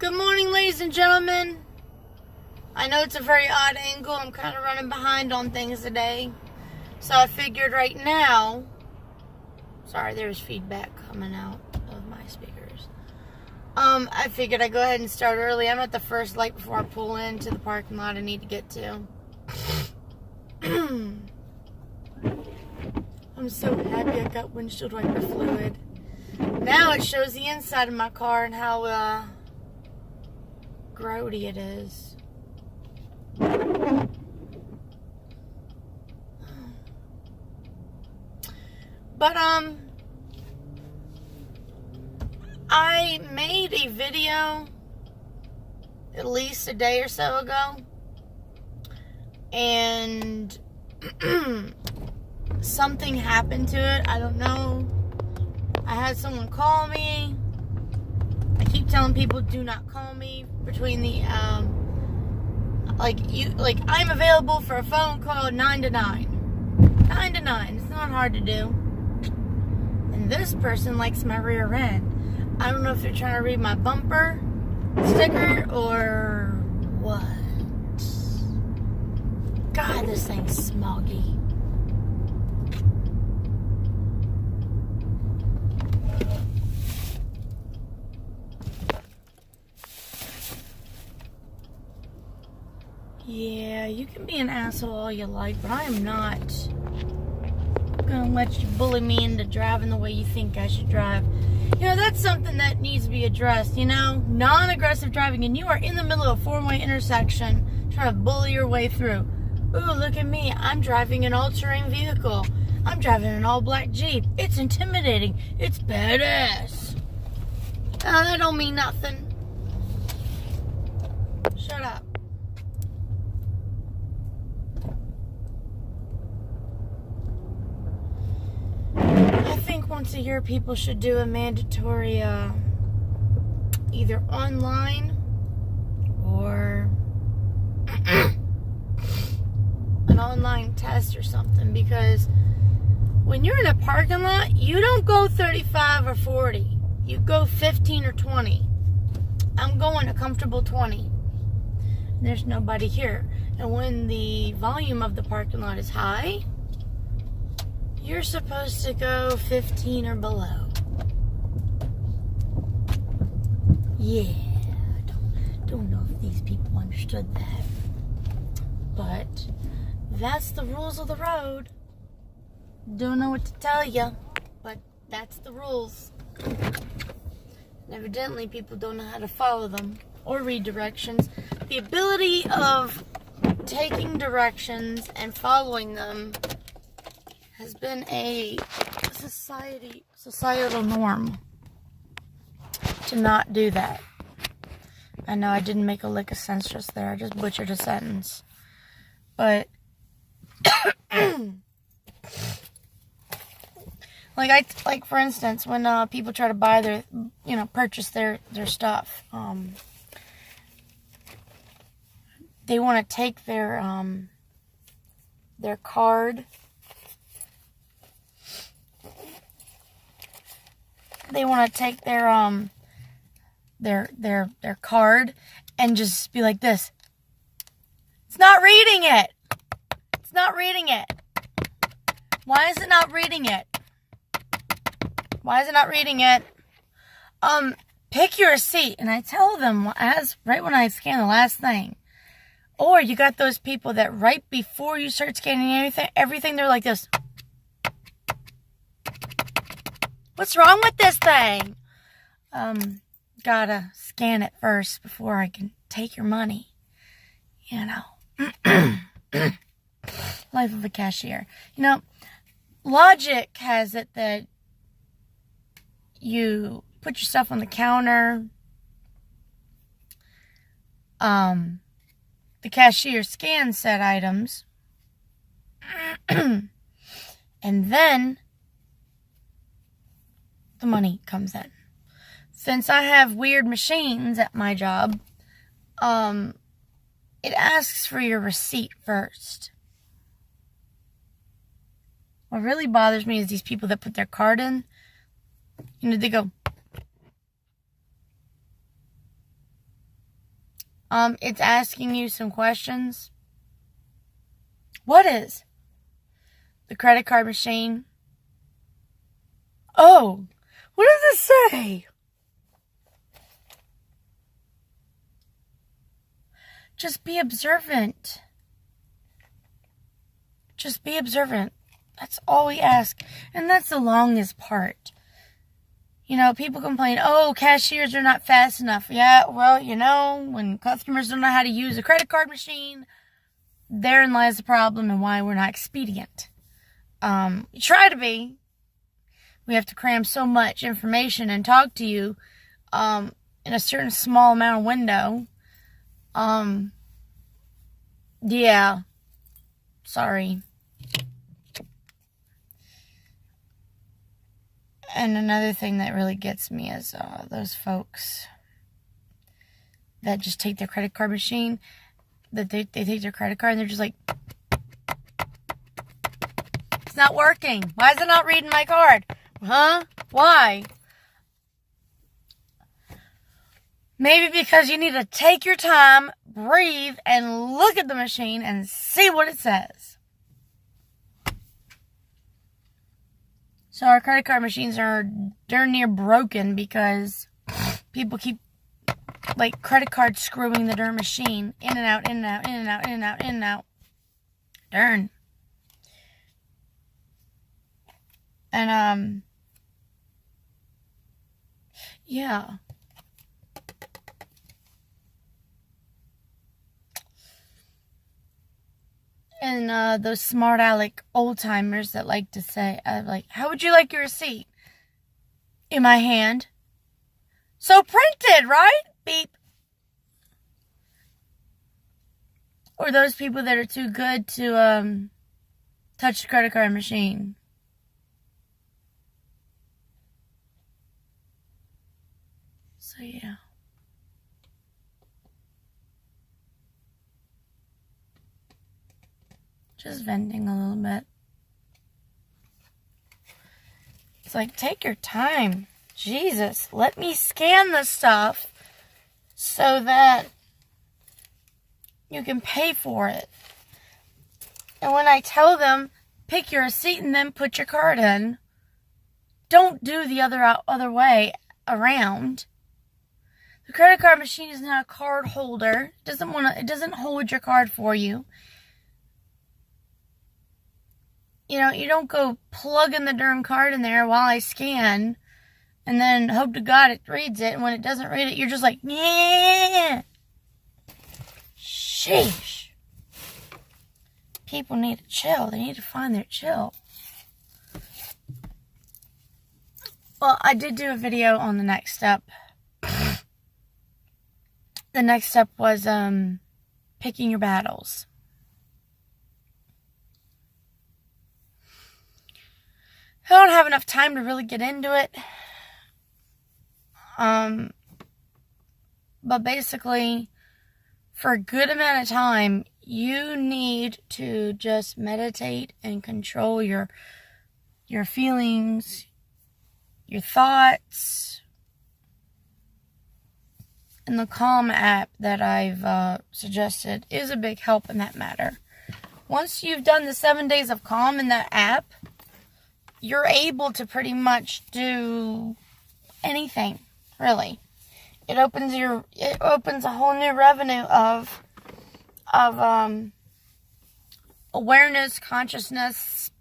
Good morning, ladies and gentlemen. I know it's a very odd angle. I'm kind of running behind on things today. So I figured right now... Sorry, there's feedback coming out of my speakers. I figured I'd go ahead and start early. I'm at the first light before I pull into the parking lot I need to get to. I'm so happy I got windshield wiper fluid. Now it shows the inside of my car and how grody it is. But I made a video at least a day or so ago, and something happened to it. I don't know. I had someone call me. I keep telling people do not call me between the I'm available for a phone call 9 to 9. 9 to 9. It's not hard to do. And this person likes my rear end. I don't know if they're trying to read my bumper sticker or what. God, this thing's smoggy. Yeah, you can be an asshole all you like, but I am not gonna let you bully me into driving the way you think I should drive. You know, that's something that needs to be addressed, you know? Non-aggressive driving, and you are in the middle of a four-way intersection trying to bully your way through. Ooh, look at me. I'm driving an all-terrain vehicle. I'm driving an all-black Jeep. It's intimidating. It's badass. That don't mean nothing. Shut up. I think once a year people should do a mandatory either online or an online test or something, because when you're in a parking lot, you don't go 35 or 40. You go 15 or 20. I'm going a comfortable 20. There's nobody here. And when the volume of the parking lot is high, you're supposed to go 15 or below. Yeah, I don't know if these people understood that. But that's the rules of the road. Don't know what to tell you, but that's the rules. And evidently people don't know how to follow them or read directions. The ability of taking directions and following them has been a societal norm to not do that. I know I didn't make a lick of sense just there. I just butchered a sentence. But like for instance, when people try to buy their, purchase their stuff, they want to take their card. They want to take their card and just be like this. It's not reading it. It's not reading it. Why is it not reading it? Why is it not reading it? Pick your seat. And I tell them right when I scan the last thing. Or you got those people that right before you start scanning everything, they're like this. What's wrong with this thing? Gotta scan it first before I can take your money. You know. Life of a cashier. You know, logic has it that you put your stuff on the counter. The cashier scans said items. And then the money comes in. Since I have weird machines at my job, it asks for your receipt first. What really bothers me is these people that put their card in. They go, It's asking you some questions. What is? The credit card machine. Oh, what does it say? Just be observant. Just be observant. That's all we ask. And that's the longest part. You know, people complain, oh, cashiers are not fast enough. Yeah, well, you know, when customers don't know how to use a credit card machine, therein lies the problem and why we're not expedient. We try to be. We have to cram so much information and talk to you in a certain small amount of window. Yeah. Sorry. And another thing that really gets me is those folks that just take their credit card machine, that they take their credit card and they're just like, it's not working. Why is it not reading my card? Huh? Why? Maybe because you need to take your time, breathe, and look at the machine and see what it says. So our credit card machines are darn near broken because people keep, like, credit cards screwing the darn machine in and out, in and out, in and out, in and out, in and out. Darn. And, yeah. And those smart aleck old timers that like to say, like, how would you like your receipt? In my hand. So printed, right? Beep. Or those people that are too good to touch the credit card machine. So yeah. Just venting a little bit. It's like, take your time. Jesus, let me scan the stuff so that you can pay for it. And when I tell them, pick your receipt and then put your card in, don't do the other way around. The credit card machine is not a card holder. It doesn't hold your card for you. You know, you don't go plugging the darn card in there while I scan and then hope to God it reads it. And when it doesn't read it, you're just like, yeah. Sheesh. People need to chill. They need to find their chill. Well, I did do a video on the next step. The next step was picking your battles. I don't have enough time to really get into it. But basically, for a good amount of time, you need to just meditate and control your feelings, your thoughts. And the Calm app that I've suggested is a big help in that matter. Once you've done the 7 days of Calm in that app, you're able to pretty much do anything, really. It opens a whole new revenue of awareness, consciousness,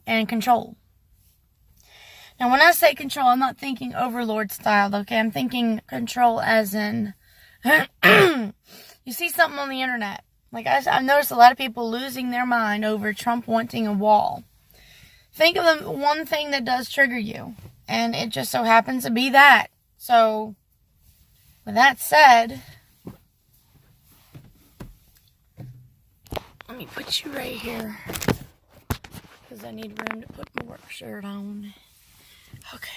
and control. Now, when I say control, I'm not thinking overlord style, okay? I'm thinking control as in, you see something on the internet. Like, I've noticed a lot of people losing their mind over Trump wanting a wall. Think of the one thing that does trigger you. And it just so happens to be that. So, with that said, let me put you right here. Because I need room to put my work shirt on. Okay.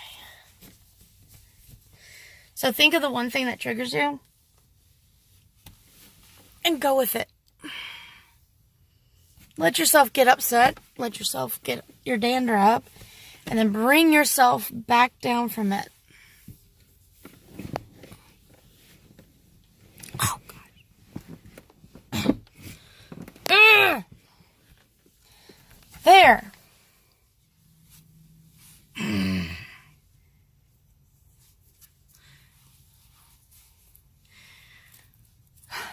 So think of the one thing that triggers you. And go with it. Let yourself get upset. Let yourself get your dander up. And then bring yourself back down from it. There.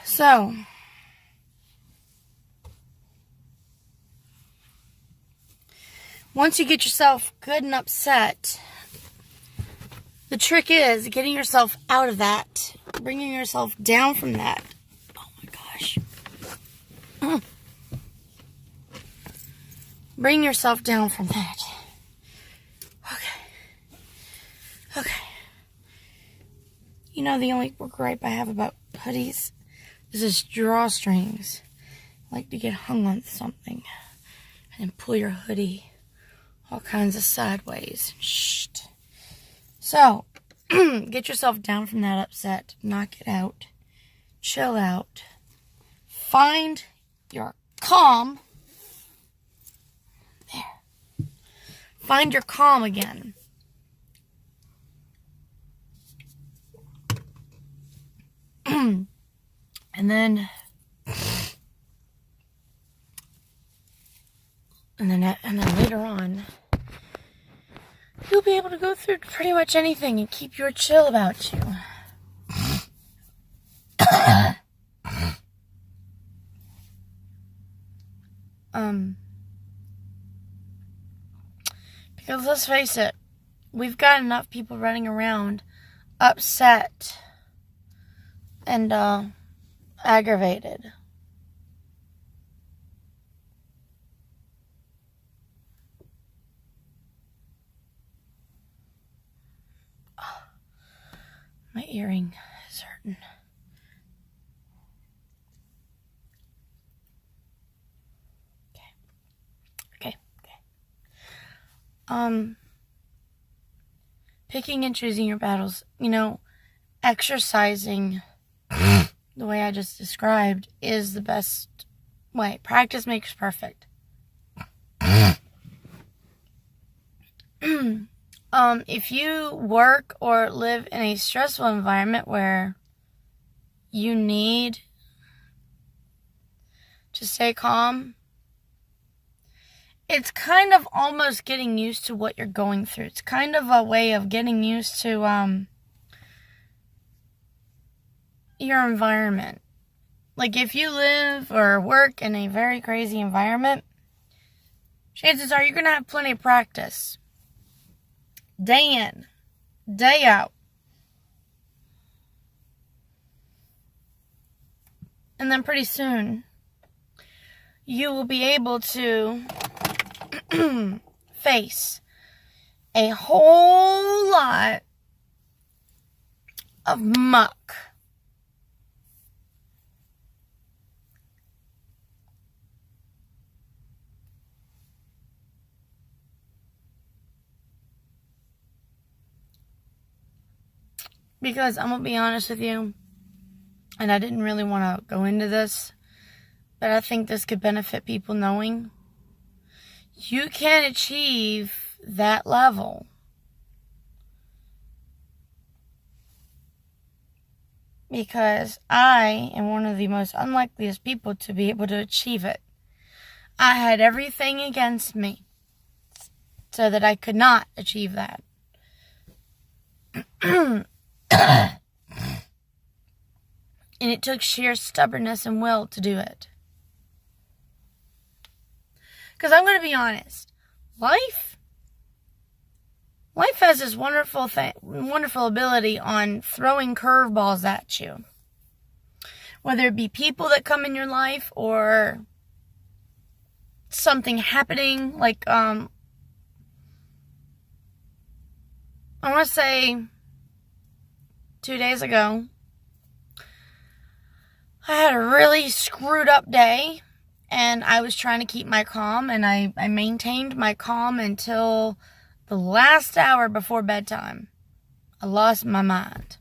So, once you get yourself good and upset, the trick is getting yourself out of that, bringing yourself down from that. Oh my gosh. Bring yourself down from that. Okay. You know, the only gripe I have about hoodies is this drawstrings. Like to get hung on something and then pull your hoodie all kinds of sideways. Shh. So, get yourself down from that upset. Knock it out. Chill out. Find your calm. There. Find your calm again. And then later on, you'll be able to go through pretty much anything and keep your chill about you. Because let's face it, we've got enough people running around upset and aggravated. My earring is hurting. Okay. Picking and choosing your battles. You know, exercising the way I just described is the best way. Practice makes perfect. If you work or live in a stressful environment where you need to stay calm, it's kind of almost getting used to what you're going through. It's kind of a way of getting used to your environment. Like if you live or work in a very crazy environment, chances are you're going to have plenty of practice. Day in, day out. And then pretty soon, you will be able to face a whole lot of muck. Because I'm going to be honest with you, and I didn't really want to go into this, but I think this could benefit people knowing you can achieve that level. Because I am one of the most unlikeliest people to be able to achieve it. I had everything against me so that I could not achieve that. And it took sheer stubbornness and will to do it. Because I'm going to be honest, life has this wonderful ability on throwing curveballs at you. Whether it be people that come in your life or something happening, like I want to say 2 days ago, I had a really screwed up day, and I was trying to keep my calm, and I maintained my calm until the last hour before bedtime. I lost my mind.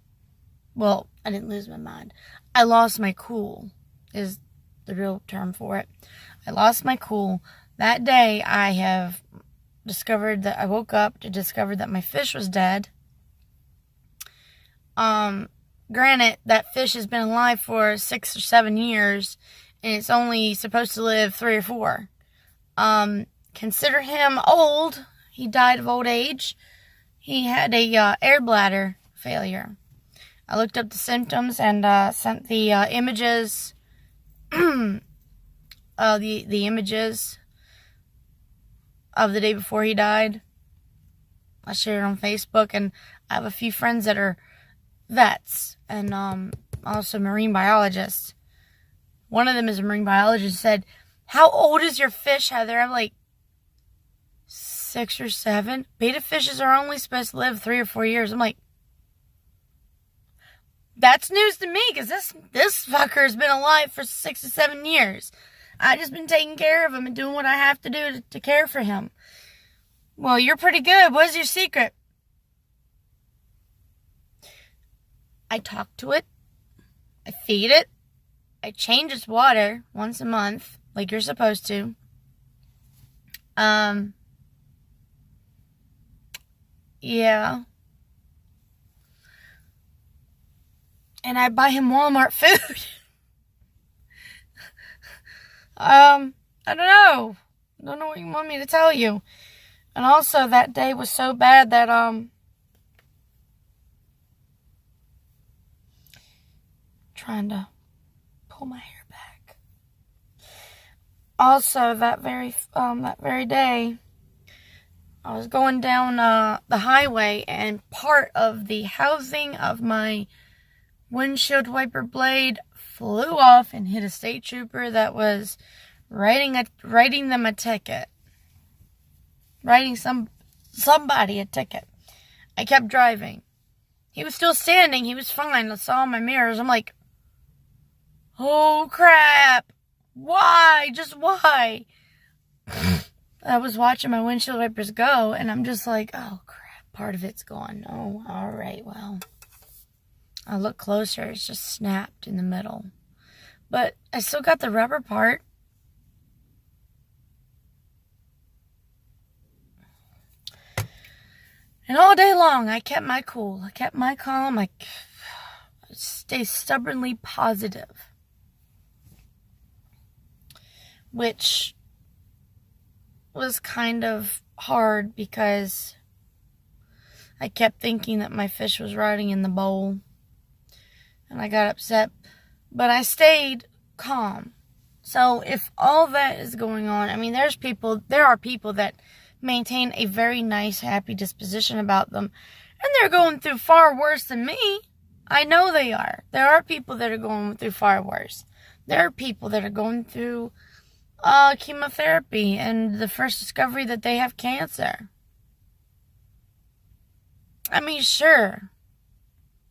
Well, I didn't lose my mind. I lost my cool, is the real term for it. I lost my cool. That day, I woke up to discover that my fish was dead. Granted, that fish has been alive for 6 or 7 years, and it's only supposed to live 3 or 4. consider him old. He died of old age. He had a air bladder failure. I looked up the symptoms and sent the images, the images of the day before he died. I shared it on Facebook, and I have a few friends that are vets and also marine biologists. One of them is a marine biologist. Said, "How old is your fish, Heather?" I'm like, 6 or 7. Betta fishes are only supposed to live 3 or 4 years. I'm like, that's news to me, because this fucker has been alive for 6 to 7 years. I just been taking care of him and doing what I have to do to care for him. Well, you're pretty good. What's your secret? I talk to it. I feed it. I change its water once a month, like you're supposed to. Yeah. And I buy him Walmart food. I don't know. Don't know what you want me to tell you. And also, that day was so bad that, trying to pull my hair back. Also, that very day, I was going down the highway, and part of the housing of my windshield wiper blade flew off and hit a state trooper that was writing them a ticket. Writing somebody a ticket. I kept driving. He was still standing. He was fine. I saw my mirrors. I'm like, oh crap. Why? Just why? I was watching my windshield wipers go, and I'm just like, oh crap, part of it's gone. Oh, alright, well. I look closer, it's just snapped in the middle. But I still got the rubber part. And all day long, I kept my cool. I kept my calm. I stayed stubbornly positive. Which was kind of hard, because I kept thinking that my fish was rotting in the bowl, and I got upset, but I stayed calm. So if all that is going on, I mean, there are people that maintain a very nice, happy disposition about them, and they're going through far worse than me. I know they are. There are people that are going through far worse. There are people that are going through chemotherapy and the first discovery that they have cancer. I mean, sure.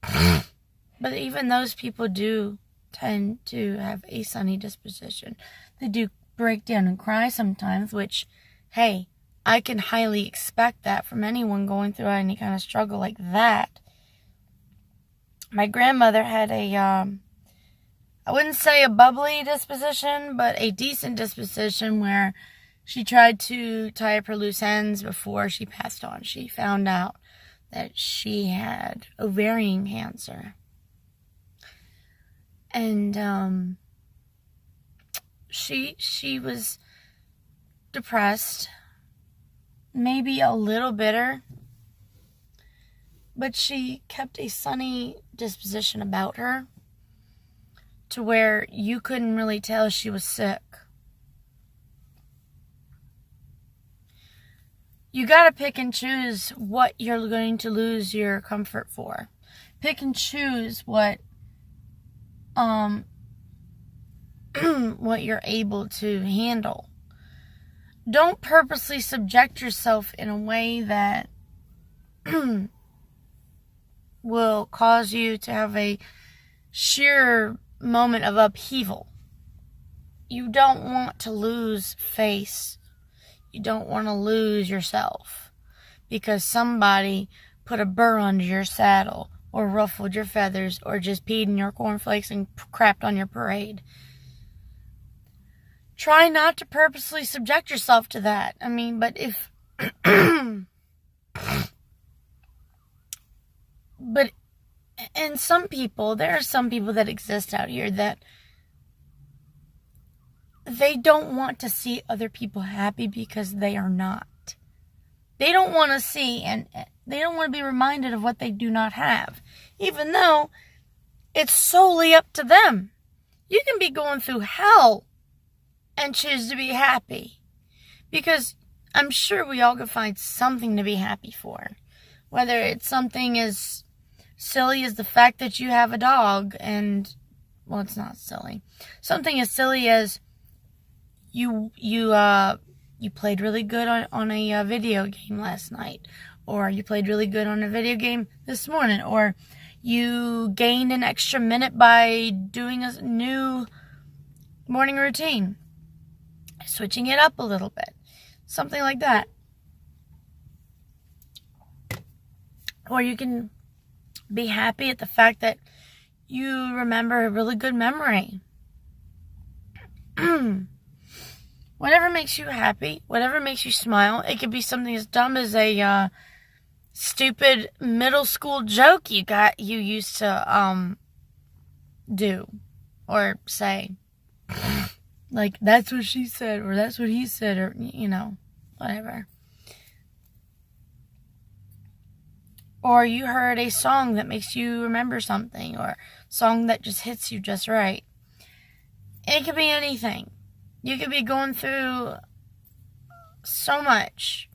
But even those people do tend to have a sunny disposition. They do break down and cry sometimes, which, hey, I can highly expect that from anyone going through any kind of struggle like that. My grandmother had I wouldn't say a bubbly disposition, but a decent disposition, where she tried to tie up her loose ends before she passed on. She found out that she had ovarian cancer. And she was depressed, maybe a little bitter, but she kept a sunny disposition about her, to where you couldn't really tell she was sick. You gotta pick and choose what you're going to lose your comfort for. Pick and choose what what you're able to handle. Don't purposely subject yourself in a way that will cause you to have a sheer moment of upheaval. You don't want to lose face. You don't want to lose yourself because somebody put a burr under your saddle, or ruffled your feathers, or just peed in your cornflakes and crapped on your parade. Try not to purposely subject yourself to that. I mean, but if but and there are some people that exist out here that they don't want to see other people happy because they are not. They don't want to see, and they don't want to be reminded of what they do not have, even though it's solely up to them. You can be going through hell and choose to be happy, because I'm sure we all could find something to be happy for. Whether it's something as silly as the fact that you have a dog, and, well, it's not silly. Something as silly as you played really good on a video game last night, or you played really good on a video game this morning, or you gained an extra minute by doing a new morning routine, switching it up a little bit, something like that. Or you can be happy at the fact that you remember a really good memory. Whatever makes you happy, whatever makes you smile. It could be something as dumb as a stupid middle school joke you used to do or say. Like, that's what she said, or that's what he said, or, whatever. Or you heard a song that makes you remember something, or a song that just hits you just right. It could be anything. You could be going through so much,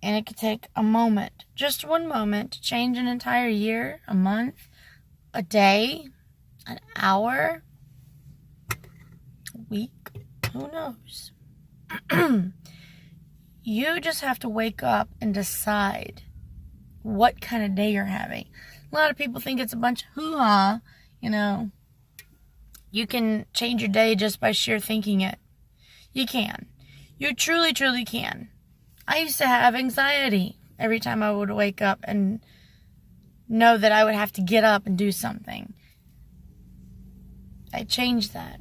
and it could take a moment, just one moment, to change an entire year, a month, a day, an hour, a week, who knows? You just have to wake up and decide what kind of day you're having. A lot of people think it's a bunch of hoo-ha, You can change your day just by sheer thinking it. You can. You truly, truly can. I used to have anxiety every time I would wake up and know that I would have to get up and do something. I changed that.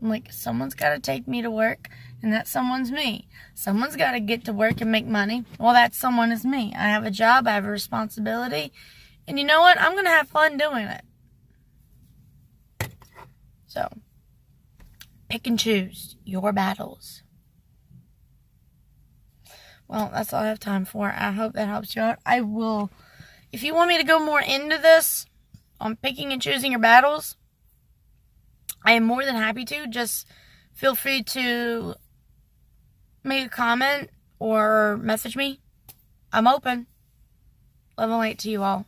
I'm like, someone's got to take me to work, and that someone's me. Someone's got to get to work and make money. Well, that someone is me. I have a job, I have a responsibility, and you know what? I'm going to have fun doing it. So, pick and choose your battles. Well, that's all I have time for. I hope that helps you out. I will, if you want me to go more into this on picking and choosing your battles, I am more than happy to. Just feel free to make a comment or message me. I'm open. Love and light to you all.